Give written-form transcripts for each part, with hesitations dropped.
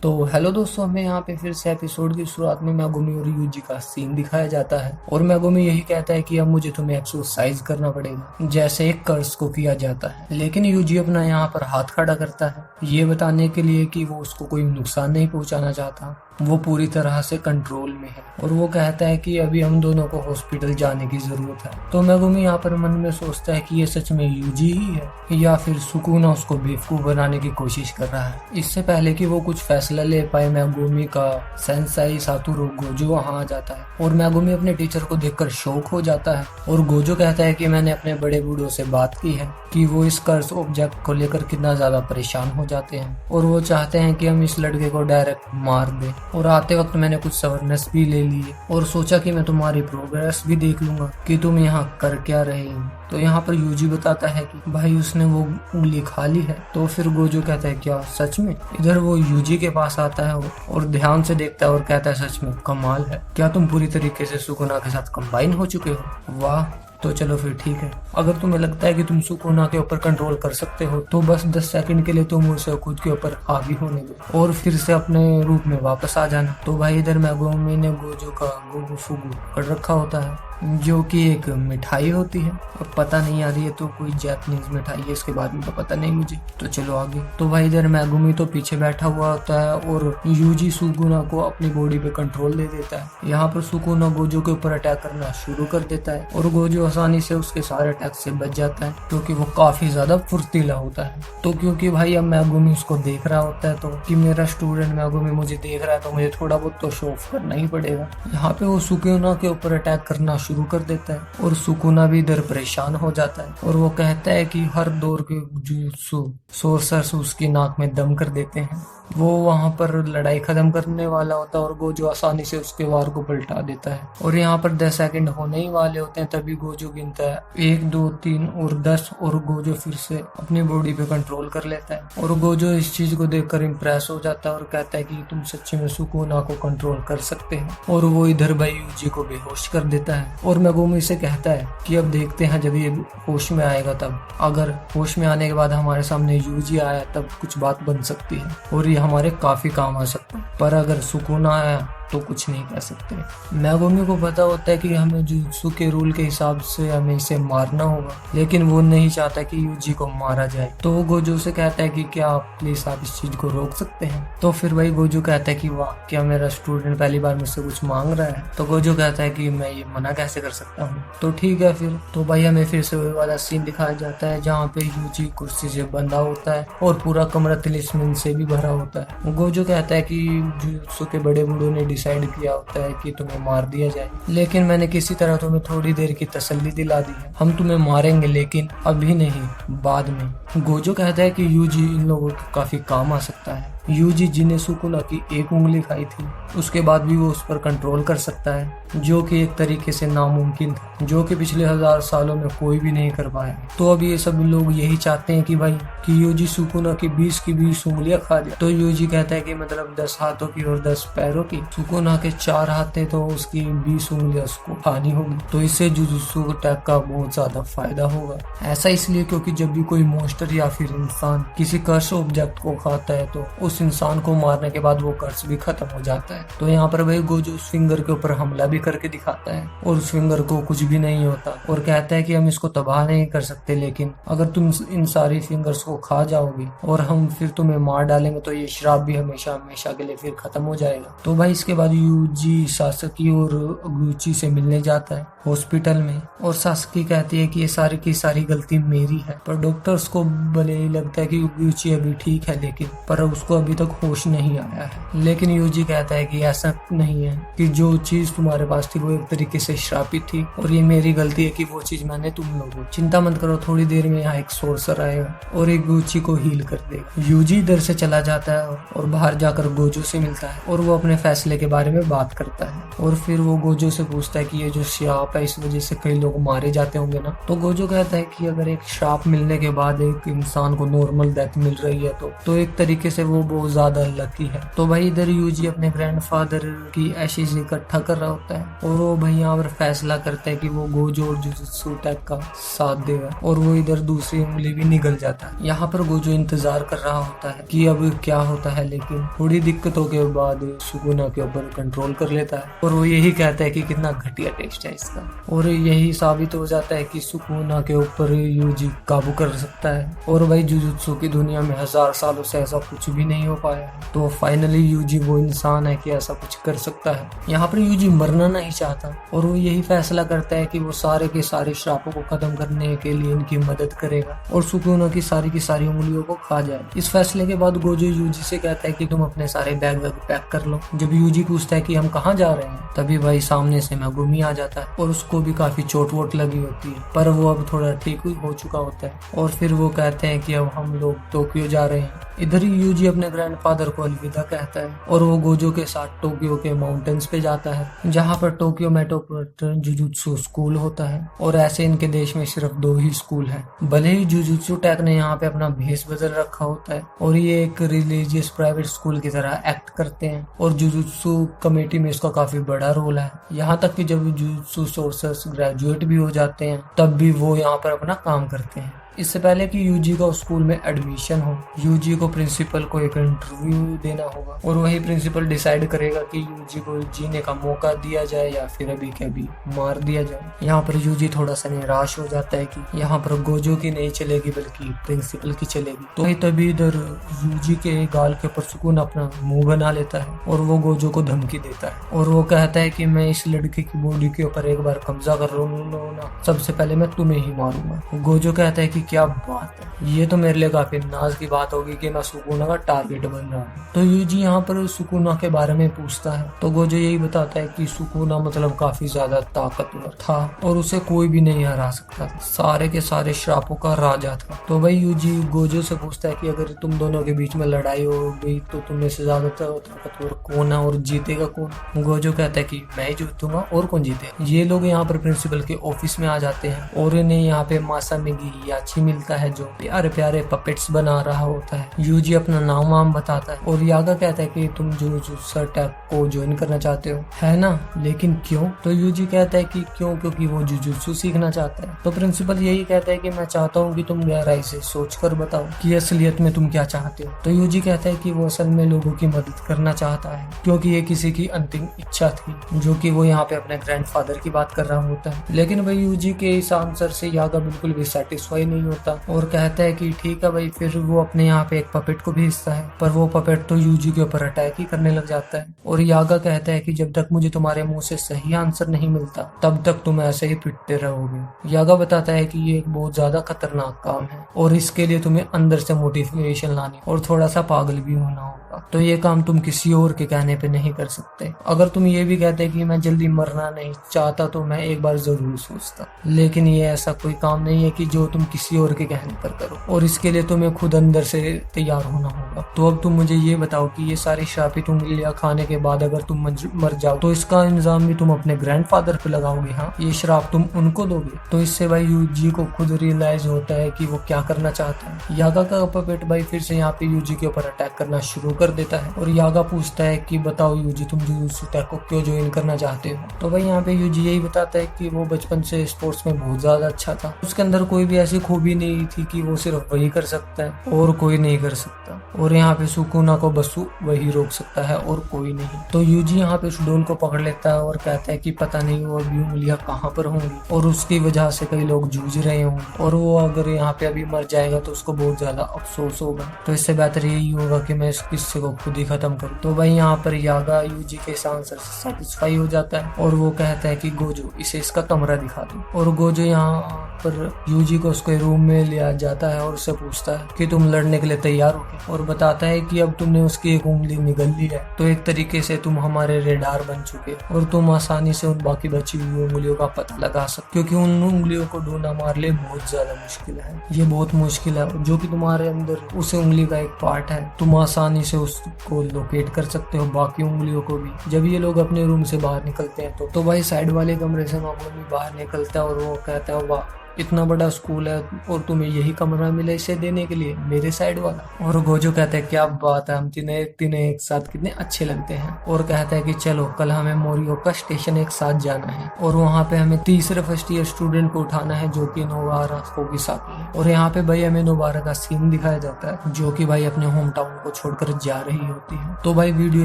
तो हेलो दोस्तों, हमें यहाँ पे फिर से एपिसोड की शुरुआत में मेगुमी और यूजी का सीन दिखाया जाता है और मेगुमी यही कहता है कि अब मुझे तुम्हें एक्सरसाइज करना पड़ेगा जैसे एक कर्स को किया जाता है। लेकिन यूजी अपना यहाँ पर हाथ खड़ा करता है ये बताने के लिए कि वो उसको कोई नुकसान नहीं पहुंचाना चाहता, वो पूरी तरह से कंट्रोल में है। और वो कहता है कि अभी हम दोनों को हॉस्पिटल जाने की जरूरत है। तो मेगुमी यहाँ पर मन में सोचता है कि ये सच में यूजी ही है या फिर सुकुना उसको बेवकूफ बनाने की कोशिश कर रहा है। इससे पहले कि वो कुछ फैसला ले पाए, मेगुमी का सेंसाई सातोरू गोजो वहाँ आ जाता है और मेगुमी अपने टीचर को देखकर शॉक हो जाता है। और गोजो कहता है कि मैंने अपने बड़े बूढ़ों से बात की है कि वो इस कर्स ऑब्जेक्ट को लेकर कितना ज्यादा परेशान हो जाते हैं और वो चाहते हैं कि हम इस लड़के को डायरेक्ट मार दें। और आते वक्त मैंने कुछ अवेयरनेस भी ले लिए और सोचा कि मैं तुम्हारी प्रोग्रेस भी देख लूंगा कि तुम यहाँ कर क्या रहे हो। तो यहाँ पर यूजी बताता है कि भाई उसने वो उंगली खा ली है। तो फिर गोजो कहता है क्या सच में? इधर वो यूजी के पास आता है और ध्यान से देखता है और कहता है सच में कमाल है, क्या तुम पूरी तरीके से सुकुना के साथ कंबाइन हो चुके हो? वाह, तो चलो फिर ठीक है, अगर तुम्हें लगता है कि तुम सुकुना के ऊपर कंट्रोल कर सकते हो तो बस 10 सेकंड के लिए तुम उसे खुद के ऊपर हावी होने दो और फिर से अपने रूप में वापस आ जाना। तो भाई इधर मेगुमी ने गोजो का गुगु फुगु पकड़ रखा होता है जो कि एक मिठाई होती है। अब पता नहीं आ रही है तो कोई जापानीज मिठाई है, इसके बारे में तो पता नहीं मुझे। तो चलो आगे। तो भाई इधर मेगुमी तो पीछे बैठा हुआ होता है और यूजी सुकुना को अपनी बॉडी पे कंट्रोल दे देता है। यहाँ पर सुकुना गोजो के ऊपर अटैक करना शुरू कर देता है और गोजो आसानी से उसके सारे अटैक से बच जाता है क्योंकि वो काफी ज्यादा फुर्तीला होता है। तो क्योंकि भाई अब मेगुमी उसको देख रहा होता है तो कि मेरा स्टूडेंट मेगुमी मुझे देख रहा है तो मुझे थोड़ा बहुत तो शो ऑफ करना ही पड़ेगा। यहाँ पे वो सुकुना के ऊपर अटैक करना शुरू कर देता है और सुकुना भी इधर परेशान हो जाता है और वो कहता है कि हर दौर के जुजुत्सु सोर्सर्स उसकी नाक में दम कर देते हैं। वो वहां पर लड़ाई खत्म करने वाला होता है और गोजो आसानी से उसके वार को पलटा देता है। और यहाँ पर 10 सेकंड होने ही वाले होते हैं तभी गोजो गिनता है 1 2 3 और 10 और गोजो फिर से अपनी बॉडी पे कंट्रोल कर लेता है। और गोजो इस चीज को देखकर इम्प्रेस हो जाता है और कहता है कि तुम सच्ची में सुकुना को कंट्रोल कर सकते हो। और वो इधर भाई यूजी को बेहोश कर देता है और मेगुमी से कहता है कि अब देखते हैं जब ये होश में आएगा तब, अगर होश में आने के बाद हमारे सामने यूजी आया तब कुछ बात बन सकती है और ये हमारे काफी काम आ सकता है, पर अगर सुकुना आया तो कुछ नहीं कह सकते। मेगुमी को पता होता है कि हमें जुजुत्सु के रूल के हिसाब से हमें इसे मारना होगा, लेकिन वो नहीं चाहता कि यूजी को मारा जाए। तो वो गोजो से कहता है कि क्या आप प्लीज आप इस चीज को रोक सकते हैं। तो फिर भाई गोजो कहता है कि वाह, क्या मेरा स्टूडेंट पहली बार मुझसे कुछ मांग रहा है। तो गोजो कहता है कि मैं ये मना कैसे कर सकता हूँ। तो ठीक है फिर। तो भाई हमें फिर से वही वाला सीन दिखाया जाता है जहाँ पे यूजी कुर्सी से बंधा होता है और पूरा कमरा तिलिस्मिन से भी भरा होता है। गोजो कहता है कि जुजुत्सु के बड़े बूढ़ों ने डिसाइड किया होता है कि तुम्हें मार दिया जाए, लेकिन मैंने किसी तरह तुम्हें थोड़ी देर की तसल्ली दिला दी है। हम तुम्हें मारेंगे लेकिन अभी नहीं, बाद में। गोजो कहता है कि यूजी इन लोगों के काफी काम आ सकता है। यूजी जिन्हें सुकुना की एक उंगली खाई थी उसके बाद भी वो उस पर कंट्रोल कर सकता है, जो कि एक तरीके से नामुमकिन था, जो कि पिछले 1000 सालों में कोई भी नहीं कर पाया। तो अब ये सब लोग यही चाहते हैं कि भाई कि यूजी सुकुना की 20 की 20 उंगलियां खा जाए। तो यूजी कहता है कि मतलब 10 हाथों की और 10 पैरों की। सुकुना के 4 हाथ थे तो उसकी 20 उंगलियां उसको खानी होगी। तो इससे जुजुत्सु अटैक का बहुत ज्यादा फायदा होगा। ऐसा इसलिए क्योंकि जब भी कोई मॉन्स्टर या फिर इंसान किसी कर्स ऑब्जेक्ट को खाता है तो उस इंसान को मारने के बाद वो कर्स भी खत्म हो जाता है। तो यहाँ पर भाई गोजो उस फिंगर के ऊपर हमला भी करके दिखाता है और उस फिंगर को कुछ भी नहीं होता और कहता है कि हम इसको तबाह नहीं कर सकते, लेकिन अगर तुम इन सारी फिंगर्स को खा जाओगे और हम फिर तुम्हें मार डालेंगे तो ये श्राप भी हमेशा हमेशा के लिए फिर खत्म हो जाएगा। तो भाई इसके बाद यूजी सासकी और गुची से मिलने जाता है हॉस्पिटल में और सासकी कहती है कि ये सारी की सारी गलती मेरी है। पर डॉक्टर्स को भले ही लगता है कि गुची अभी ठीक है लेकिन पर उसको अभी तक होश नहीं आया है। लेकिन यूजी कहता है कि ऐसा नहीं है, कि जो चीज तुम्हारे पास थी वो एक तरीके से श्रापित थी और ये मेरी गलती है कि वो चीज मैंने तुम लोगों। चिंता मत करो, थोड़ी देर में यहाँ एक सोर्सर आएगा और एक गुची को हील कर देगा। यूजी इधर से चला जाता है और बाहर जाकर गोजो से मिलता है और वो अपने फैसले के बारे में बात करता है और फिर वो गोजो से पूछता है कि ये जो श्राप है इस वजह से कई लोग मारे जाते होंगे ना। तो गोजो कहता है कि अगर एक श्राप मिलने के बाद एक इंसान को नॉर्मल डेथ मिल रही है तो एक तरीके से वो वो ज्यादा लकी है। तो भाई इधर यूजी अपने ग्रैंडफादर की एशेज इकट्ठा कर रहा होता है और वो भाई यहाँ पर फैसला करता है कि वो गोजो और जुजुत्सु टेक का साथ देगा और वो इधर दूसरी उंगली भी निगल जाता है। यहाँ पर गोजो इंतजार कर रहा होता है कि अब क्या होता है, लेकिन थोड़ी दिक्कतों के बाद सुकुना के ऊपर कंट्रोल कर लेता है और वो यही कहता है कि कितना घटिया टेस्ट है इसका। और यही साबित हो जाता है कि सुकुना के ऊपर यूजी काबू कर सकता है और भाई जुजुत्सु की दुनिया में 1000 सालों से ऐसा कुछ भी नहीं हो पाया। तो फाइनली यूजी वो इंसान है कि ऐसा कुछ कर सकता है। यहाँ पर यूजी मरना नहीं चाहता और वो यही फैसला करता है कि वो सारे के सारे श्रापों को खत्म करने के लिए इनकी मदद करेगा और सुकुना की सारी उंगलियों को खा जाए। इस फैसले के बाद गोजो यूजी से कहता है कि तुम अपने सारे बैग वैग पैक कर लो। जब यूजी पूछता है कि हम कहाँ जा रहे हैं, तभी भाई सामने से मेगुमी आ जाता है और उसको भी काफी चोट वोट लगी होती है, पर वो अब थोड़ा ठीक हो चुका होता है और फिर वो कहते हैं कि अब हम लोग टोक्यो जा रहे हैं। इधर ही यूजी अपने ग्रैंडफादर को अलविदा कहता है और वो गोजो के साथ टोक्यो के माउंटेन्स पे जाता है, जहाँ पर टोक्यो मेट्रोपॉलिटन जुजुत्सु स्कूल होता है और ऐसे इनके देश में सिर्फ 2 ही स्कूल है। भले ही जुजुत्सु टेक ने यहाँ पे अपना भेष बदल रखा होता है और ये एक रिलीजियस प्राइवेट स्कूल की तरह एक्ट करते हैं और जुजुत्सु कमेटी में इसका काफी बड़ा रोल है। यहाँ तक कि जब जुजुत्सु सोर्सर्स ग्रेजुएट भी हो जाते हैं तब भी वो यहाँ पर अपना काम करते हैं। इससे पहले कि यूजी का स्कूल में एडमिशन हो, यूजी को प्रिंसिपल को एक इंटरव्यू देना होगा और वही प्रिंसिपल डिसाइड करेगा कि यूजी को जीने का मौका दिया जाए या फिर अभी के अभी मार दिया जाए। यहाँ पर यूजी थोड़ा सा निराश हो जाता है कि यहाँ पर गोजो की नहीं चलेगी बल्कि प्रिंसिपल की चलेगी। तो तभी इधर यूजी के गाल के ऊपर सुकून अपना मुंह बना लेता है और वो गोजो को धमकी देता है और वो कहता है कि मैं इस लड़के की बॉडी के ऊपर एक बार कब्जा कर लूंगा, सबसे पहले मैं तुम्हें ही मारूंगा। गोजो कहता है कि क्या बात है, ये तो मेरे लिए काफी नाज की बात होगी कि मैं सुकुना का टारगेट बन रहा हूँ। तो यूजी यहाँ पर सुकुना के बारे में पूछता है तो गोजो यही बताता है कि सुकुना मतलब काफी ज्यादा ताकतवर था और उसे कोई भी नहीं हरा सकता, सारे के सारे श्रापों का राजा था। तो भाई यूजी गोजो से पूछता है कि अगर तुम दोनों के बीच में लड़ाई हो गई तो तुमने से ज्यादा ताकतवर कौन है और जीतेगा कौन। गोजो कहता है कि मैं जीतूंगा और कौन जीतेगा। ये लोग यहाँ पर प्रिंसिपल के ऑफिस में आ जाते हैं और इन्हें यहाँ पे मासामिगी याची मिलता है जो प्यारे प्यारे पपेट्स बना रहा होता है। यूजी अपना नाम वाम बताता है और यागा कहता है कि तुम जुजुत्सु टेक को ज्वाइन करना चाहते हो है ना, लेकिन क्यों। तो यूजी कहता है कि क्यों, क्योंकि वो जुजुत्सु सीखना चाहता है। तो प्रिंसिपल यही कहता है कि मैं चाहता हूँ कि तुम गहराई से सोचकर बताओ कि असलियत में तुम क्या चाहते हो। तो यूजी कहता है कि वो असल में लोगों की मदद करना चाहता है क्योंकि ये किसी की अंतिम इच्छा थी, जो कि वो यहाँ पे अपने ग्रैंडफादर की बात कर रहा होता है। लेकिन भाई यूजी के इस आंसर से यागा बिल्कुल भी सेटिस्फाई नहीं होता और कहता है कि ठीक है भाई। फिर वो अपने यहाँ पे एक पपेट को भेजता है पर वो पपेट तो यूजी के ऊपर अटैक ही करने लग जाता है और यागा कहता है कि जब तक मुझे तुम्हारे मुंह से सही आंसर नहीं मिलता तब तक तुम ऐसे ही पिटते रहोगे। यागा बताता है कि ये एक बहुत ज्यादा खतरनाक काम है और इसके लिए तुम्हें अंदर से मोटिवेशन लानी और थोड़ा सा पागल भी होना होगा, तो ये काम तुम किसी और के कहने पे नहीं कर सकते। अगर तुम ये भी कहते कि मैं जल्दी मरना नहीं चाहता तो मैं एक बार जरूर सोचता, लेकिन ये ऐसा कोई काम नहीं है कि जो तुम किसी और के कहने पर करो और इसके लिए तुम्हें खुद अंदर से तैयार होना होगा। तो अब तुम मुझे ये बताओ कि ये सारी श्रापित उंगलियां खाने के बाद अगर तुम मर जाओ तो इसका इंजाम भी तुम अपने ग्रैंडफादर पे लगाओगे। हाँ, ये श्राप तुम उनको दोगे। तो इससे भाई यूजी को खुद रियलाइज होता है कि वो क्या करना चाहता है। यागा का पपेट भाई फिर से यहाँ पे यूजी के ऊपर अटैक करना शुरू कर देता है और यागा पूछता है कि बताओ यूजी तुम जुजुत्सु टेक को क्यों ज्वाइन करना चाहते हो। तो भाई यहाँ पे यूजी यही बताता है कि वो बचपन से स्पोर्ट्स में बहुत ज्यादा अच्छा था, उसके अंदर कोई भी ऐसी खूबी नहीं थी कि वो सिर्फ वही कर सकता है और कोई नहीं कर सकता और यहाँ पे सुकुना को बस वही रोक सकता है और कोई नहीं। तो यूजी यहाँ पे सुडोल को पकड़ लेता है और कहता है कि पता नहीं वो अभी उंगलियां कहाँ पर होंगी और उसकी वजह से कई लोग जूझ रहे होंगे और वो अगर यहाँ पे अभी मर जाएगा तो उसको बहुत ज्यादा अफसोस होगा। तो इससे बेहतर यही होगा कि मैं इस किस्से को खुद ही खत्म करूँ। तो भाई यहाँ पर यागा यूजी के इस आंसर से सेटिस्फाई हो जाता है और वो कहता है कि गोजो इसे इसका कमरा दिखा दो। और गोजो यहाँ पर यूजी को उसके रूम में लिया जाता है और उससे पूछता है कि तुम लड़ने के लिए तैयार हो और बताता है कि अब तुमने उसकी एक उंगली निगल ली है तो एक तरीके से तुम हमारे रेडार बन चुके और तुम आसानी से उन बाकी बची हुई उंगलियों का पता लगा सकते, क्योंकि उन उंगलियों को ढूंढना हमारे लिए बहुत ज्यादा मुश्किल है। ये बहुत मुश्किल है जो कि तुम्हारे अंदर उस उंगली का एक पार्ट है, तुम आसानी से उसको लोकेट कर सकते हो, बाकी उंगलियों को भी। जब ये लोग अपने रूम से बाहर निकलते हैं तो भाई साइड वाले कमरे से मामूली बाहर निकलता है और वो कहता है वाह इतना बड़ा स्कूल है और तुम्हें यही कमरा मिला इसे देने के लिए, मेरे साइड वाला। और गोजो कहता है क्या बात है, हम तीनों एक साथ कितने अच्छे लगते हैं। और कहता है कि चलो कल हमें मोरियोका स्टेशन एक साथ जाना है और वहाँ पे हमें तीसरे फर्स्ट ईयर स्टूडेंट को उठाना है जो कि नोबारा कोकिसाकी है। और यहाँ पे भाई हमें नोबारा का सीन दिखाया जाता है जो कि भाई अपने होम टाउन को छोड़कर जा रही होती है। तो भाई वीडियो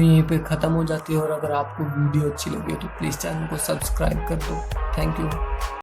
यहीं पे खत्म हो जाती है और अगर आपको वीडियो अच्छी लगी तो प्लीज चैनल को सब्सक्राइब कर दो। Thank you.